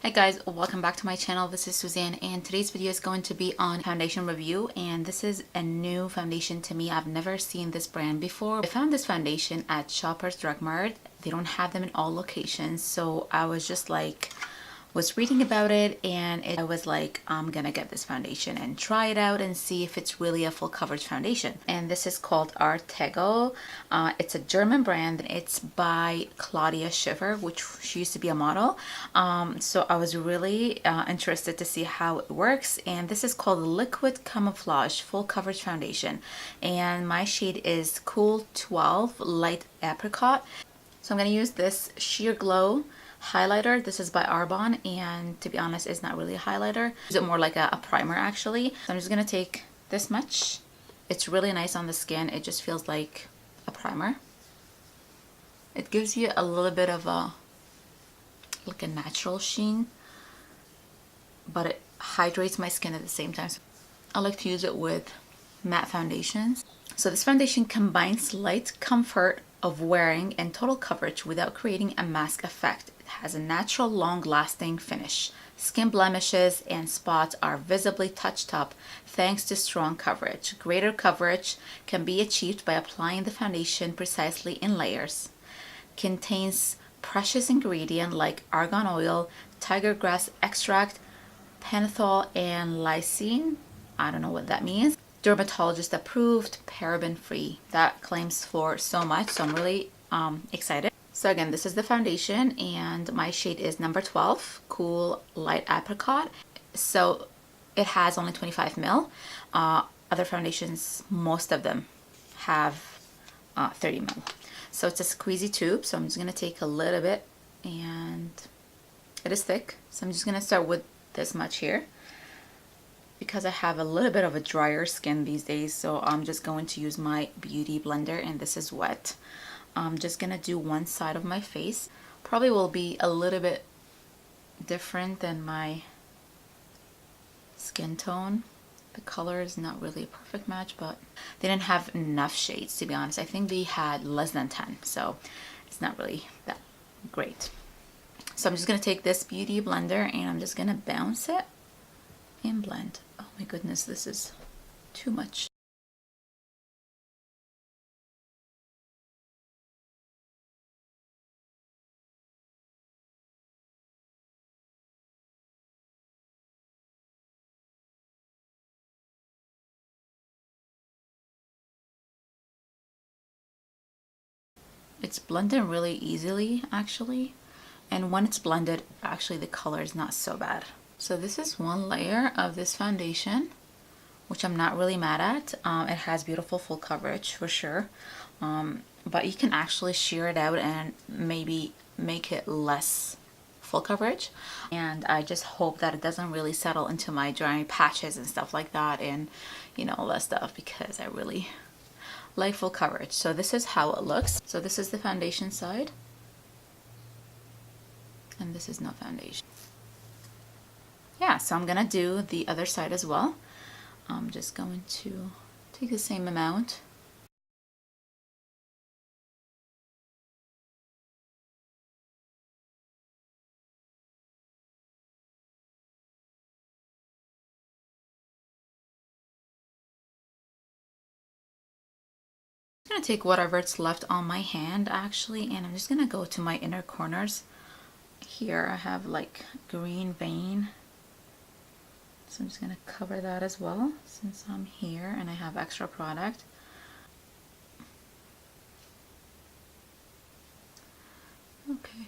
Hi guys, welcome back to my channel. This is Suzanne and today's video is going to be on foundation review, and this is a new foundation to me. I've never seen this brand before. I found this foundation at Shoppers Drug Mart. They don't have them in all locations, so I was just like was reading about it and I was like, I'm gonna get this foundation and try it out and see if it's really a full coverage foundation. And this is called Artdeco. It's a German brand. It's by Claudia Schiffer, which she used to be a model. So I was really interested to see how it works. And this is called Liquid Camouflage Full Coverage Foundation. And my shade is Cool 12 Light Apricot. So I'm gonna use this Sheer Glow highlighter. This is by Arbonne, and to be honest, it's not really a highlighter. It's more like a primer actually. So I'm just gonna take this much. It's really nice on the skin. It just feels like a primer. It gives you a little bit of a like a natural sheen, but it hydrates my skin at the same time. So I like to use it with matte foundations. So this foundation combines light comfort of wearing and total coverage without creating a mask effect. It has a natural, long-lasting finish. Skin blemishes and spots are visibly touched up thanks to strong coverage. Greater coverage can be achieved by applying the foundation precisely in layers. Contains precious ingredients like argan oil, tiger grass extract, pentothal, and lysine. I don't know what that means. Dermatologist approved, paraben free. That claims for so much, so I'm really excited. So again, this is the foundation and my shade is number 12, Cool Light Apricot. So it has only 25 ml. Other foundations, most of them have 30 ml. So it's a squeezy tube, so I'm just gonna take a little bit, and it is thick. So I'm just gonna start with this much here, because I have a little bit of a drier skin these days. So I'm just going to use my beauty blender, and this is wet. I'm just gonna do one side of my face. Probably will be a little bit different than my skin tone. The color is not really a perfect match, but they didn't have enough shades, to be honest. I think they had less than 10, so it's not really that great. So I'm just gonna take this beauty blender and I'm just gonna bounce it and blend. Oh my goodness, this is too much. It's blended really easily actually, and when it's blended, actually the color is not so bad. So this is one layer of this foundation, which I'm not really mad at. It has beautiful full coverage for sure, but you can actually shear it out and maybe make it less full coverage. And I just hope that it doesn't really settle into my dry patches and stuff like that, and you know, all that stuff, because I really like full coverage. So this is how it looks. So this is the foundation side, and this is no foundation. Yeah, so I'm gonna do the other side as well. I'm just going to take the same amount. I'm gonna take whatever's left on my hand actually, and I'm just gonna go to my inner corners. Here I have like green vein, so I'm just gonna cover that as well since I'm here and I have extra product. Okay.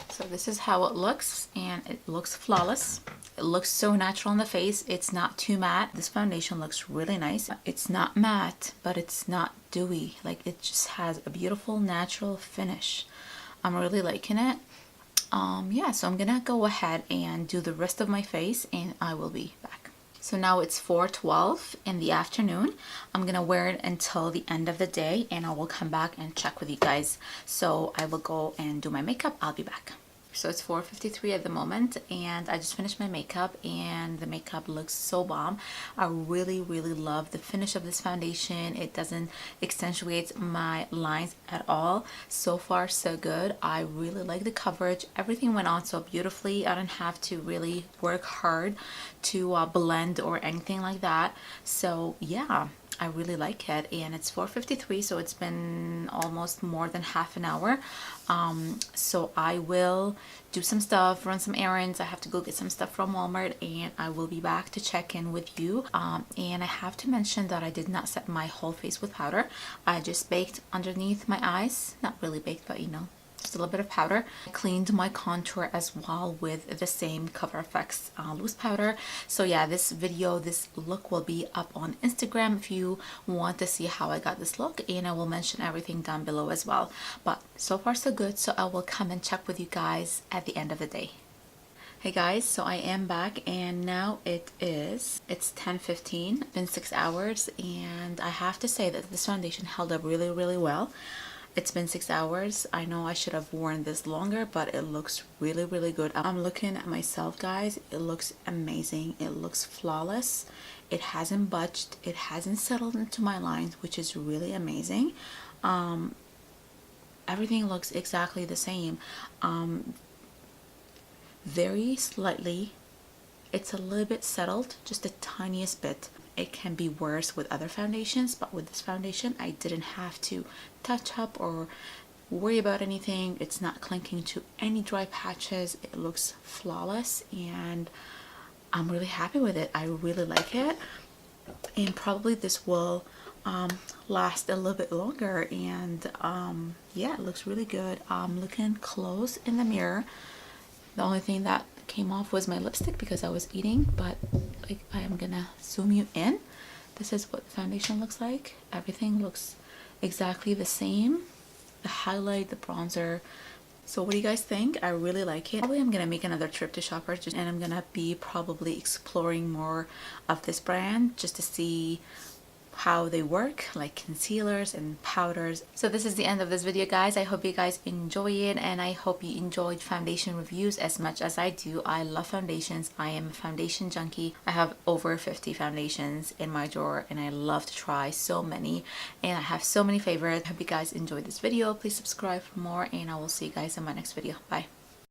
So this is how it looks, and it looks flawless. It looks so natural on the face. It's not too matte. This foundation looks really nice. It's not matte, but it's not dewy. Like, it just has a beautiful natural finish. I'm really liking it. Yeah, so I'm gonna go ahead and do the rest of my face and I will be back. So now it's 4:12 in the afternoon. I'm gonna wear it until the end of the day and I will come back and check with you guys. So I will go and do my makeup. I'll be back. So it's 4:53 at the moment, and I just finished my makeup, and the makeup looks so bomb. I really love the finish of this foundation. It doesn't accentuate my lines at all. So far so good. I really like the coverage. Everything went on so beautifully. I didn't have to really work hard to blend or anything like that. So yeah, I really like it. And it's 4:53, so it's been almost more than half an hour. So I will do some stuff, run some errands. I have to go get some stuff from Walmart, and I will be back to check in with you. And I have to mention that I did not set my whole face with powder. I just baked underneath my eyes. Not really baked, but you know, just a little bit of powder. I cleaned my contour as well with the same Coverfx loose powder. So yeah, this look will be up on Instagram if you want to see how I got this look, and I will mention everything down below as well. But so far so good, so I will come and check with you guys at the end of the day. Hey guys, so I am back, and now it's 10:15. It's been 6 hours, and I have to say that this foundation held up really well. It's been 6 hours. I know I should have worn this longer, but it looks really good. I'm looking at myself, guys. It looks amazing. It looks flawless. It hasn't budged. It hasn't settled into my lines, which is really amazing. Everything looks exactly the same. Very slightly, it's a little bit settled, just the tiniest bit. It can be worse with other foundations, but with this foundation I didn't have to touch up or worry about anything. It's not clinking to any dry patches. It looks flawless, and I'm really happy with it. I really like it, and probably this will last a little bit longer. And yeah, it looks really good. I'm looking close in the mirror. The only thing that came off was my lipstick because I was eating, but like, I am gonna zoom you in. This is what the foundation looks like. Everything looks exactly the same. The highlight, the bronzer. So what do you guys think? I really like it. Probably I'm gonna make another trip to Shoppers, and I'm gonna be probably exploring more of this brand just to see how they work, like concealers and powders. So this is the end of this video, guys. I hope you guys enjoy it, and I hope you enjoyed foundation reviews as much as I do. I love foundations. I am a foundation junkie. I have over 50 foundations in my drawer, and I love to try so many, and I have so many favorites. I hope you guys enjoyed this video. Please subscribe for more, and I will see you guys in my next video. Bye.